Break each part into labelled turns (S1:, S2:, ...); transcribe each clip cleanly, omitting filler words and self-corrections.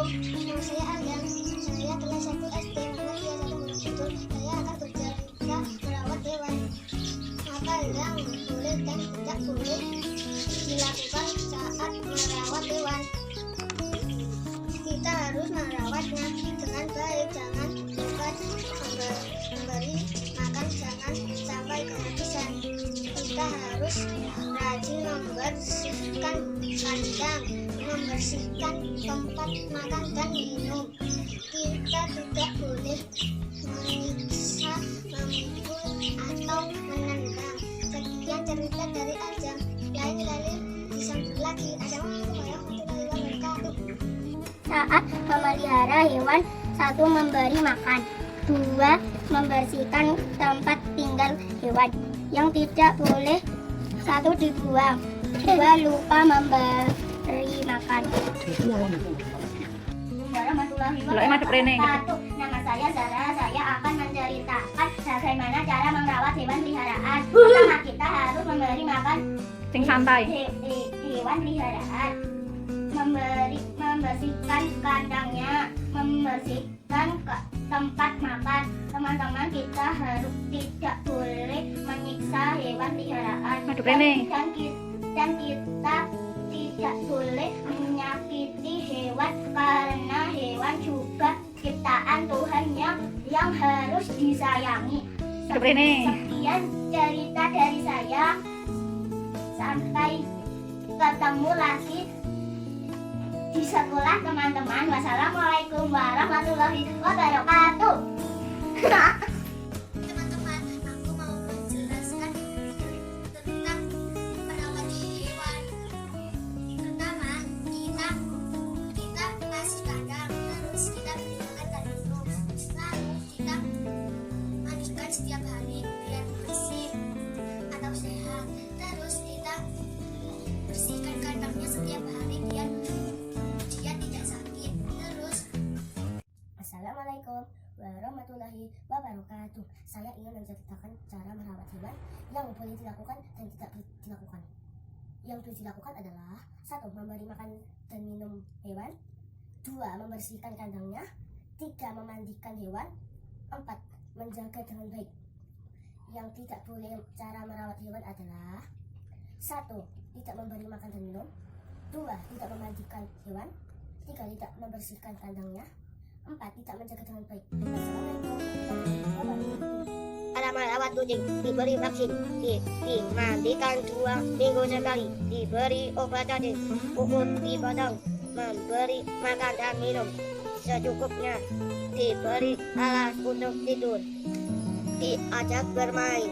S1: nama saya Aryan. Saya kelas 1 SD nomor 21 Borobudur. Saya akan bercerita merawat hewan. Apa yang boleh dan tidak boleh dilakukan saat merawat hewan? Kita harus merawatnya dengan baik, jangan lupa memberi makan, jangan sampai kehabisan. Kita harus rajin membersihkan kandang, membersihkan tempat makan dan minum. Kita tidak boleh menyiksa, memukul atau menendang. Sekian cerita dari Ajam. Lain-lain disambung lagi. Assalamualaikum warahmatullahi wabarakatuh.
S2: Saat memelihara hewan, 1. Memberi makan, 2. Membersihkan tempat tinggal hewan. Yang tidak boleh, 1. Dibuang, 2. Lupa memberi makan. Warahmatullahi wabarakatuh. Nama saya Zara. Saya akan menceritakan bagaimana cara merawat hewan peliharaan. Pertama, kita harus memberi makan hewan peliharaan. Membersihkan kandangnya, membersihkan tempat makan. Teman-teman, kita harus tidak boleh menyiksa hewan peliharaan dan kita tidak boleh menyakiti hewan karena hewan juga ciptaan Tuhan yang harus disayangi. Sekian cerita dari saya. Sampai ketemu lagi di sekolah teman-teman. Wassalamualaikum warahmatullahi wabarakatuh.
S1: Teman-teman, aku mau menjelaskan tentang merawat hewan. Pertama, kita kasih kandang, terus kita beri makan dan minum, lalu kita mandikan setiap hari biar bersih atau sehat. Terus kita bersihkan kandangnya setiap hari biar dia tidak sakit. Terus
S2: Assalamualaikum warahmatullahi wabarakatuh. Saya ingin menceritakan cara merawat hewan yang boleh dilakukan dan tidak boleh dilakukan. Yang boleh dilakukan adalah 1. Memberi makan dan minum hewan, 2. Membersihkan kandangnya, 3. Memandikan hewan, 4. Menjaga dengan baik. Yang tidak boleh cara merawat hewan adalah 1. Tidak memberi makan dan minum, 2. Tidak memandikan hewan, 3. Tidak membersihkan kandangnya, 4. Tidak menjaga dengan baik.
S1: cara merawat kucing: diberi vaksin, dimandikan 2 minggu sekali, diberi obat cacing, kuku dipotong, memberi makan dan minum secukupnya, diberi alas untuk tidur, diajak bermain.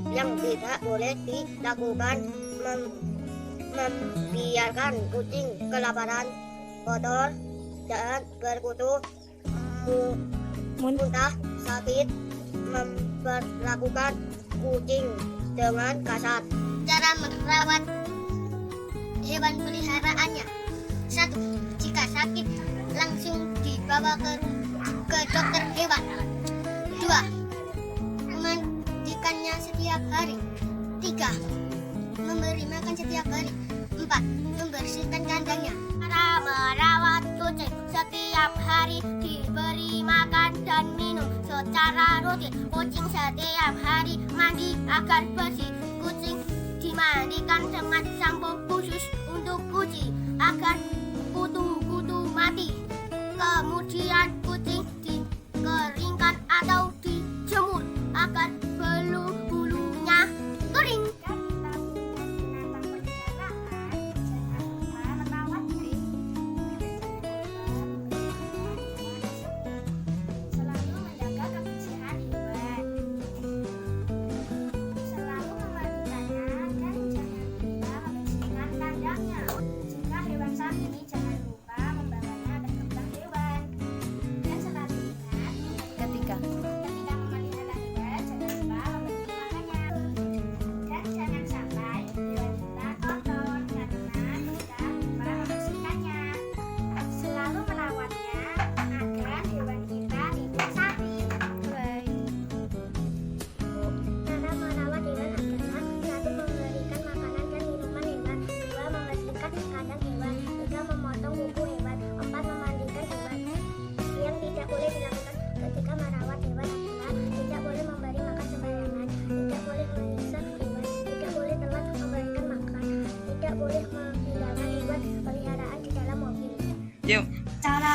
S1: Yang tidak boleh dilakukan, membiarkan kucing kelaparan, kotor, dan berkutu, muntah, sakit, memperlakukan kucing dengan kasar. Cara merawat hewan peliharaannya: 1. Jika sakit, langsung dibawa ke dokter hewan. 2. Memandikannya setiap hari. 3. Memberi makan setiap hari. 4. Membersihkan kandangnya. Cara merawat kucing: setiap hari diberi makan dan minum secara rutin. Kucing setiap hari mandi agar bersih. Kucing dimandikan dengan sampo khusus untuk kucing agar kutu-kutu mati. Kemudian kucing dikeringkan atau dijemur agar bulu-bulunya kering.
S2: Jika hewan sakit, jangan lupa membawanya ke dokter hewan. Dan sekarang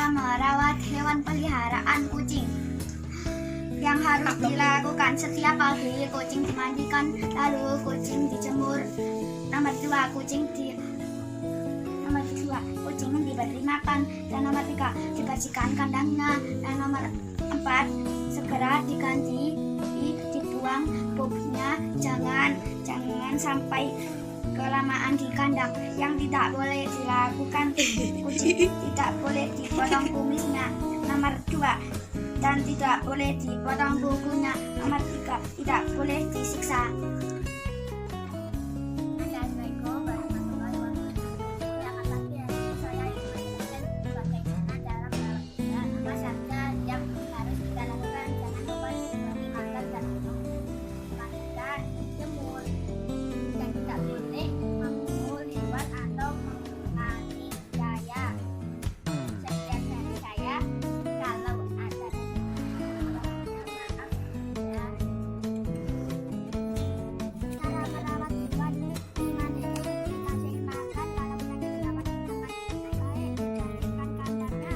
S3: Cara merawat hewan peliharaan kucing. Yang harus dilakukan setiap pagi, kucing dimandikan, lalu kucing dijemur. Nomor 2, kucing diberi makan. Dan nomor 3, dibersihkan kandangnya. Dan nomor 4, segera diganti, dibuang pupnya. Jangan sampai kelamaan di kandang. Yang tidak boleh dilakukan, kucing tidak boleh dipotong kumisnya. Nomor 2, dan tidak boleh dipotong kukunya. Nomor 3, tidak boleh disiksa. Assalamualaikum warahmatullahi wabarakatuh. Yang akan saya informasikan bagaimana dalam merawat hewan. Apa saja yang harus kita lakukan? Jangan lupa diberi makan dan mandikan, jemur, dan tidak boleh memukul hewan atau menganiaya. Sekian dari saya. Kalau ada maaf ya. Cara merawat hewan dengan dikasih makan dalam yang dapat tempat baik, bersihkan kandangnya.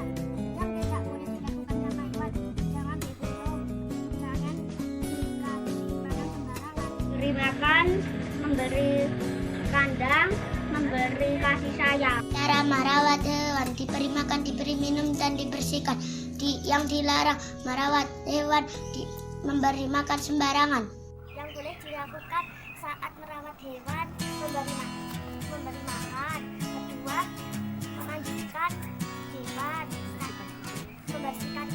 S3: Yang tidak boleh dilakukan sama hewan, jangan dibunuh, jangan dikasih makan sembarangan. Beri makan, memberi kandang, memberi kasih sayang.
S1: Cara merawat hewan, diberi makan, diberi minum, dan dibersihkan. Yang dilarang merawat hewan, memberi makan sembarangan.
S3: Yang boleh dilakukan saat merawat hewan, memberi makan. Kedua, memandikan hewan, membersihkan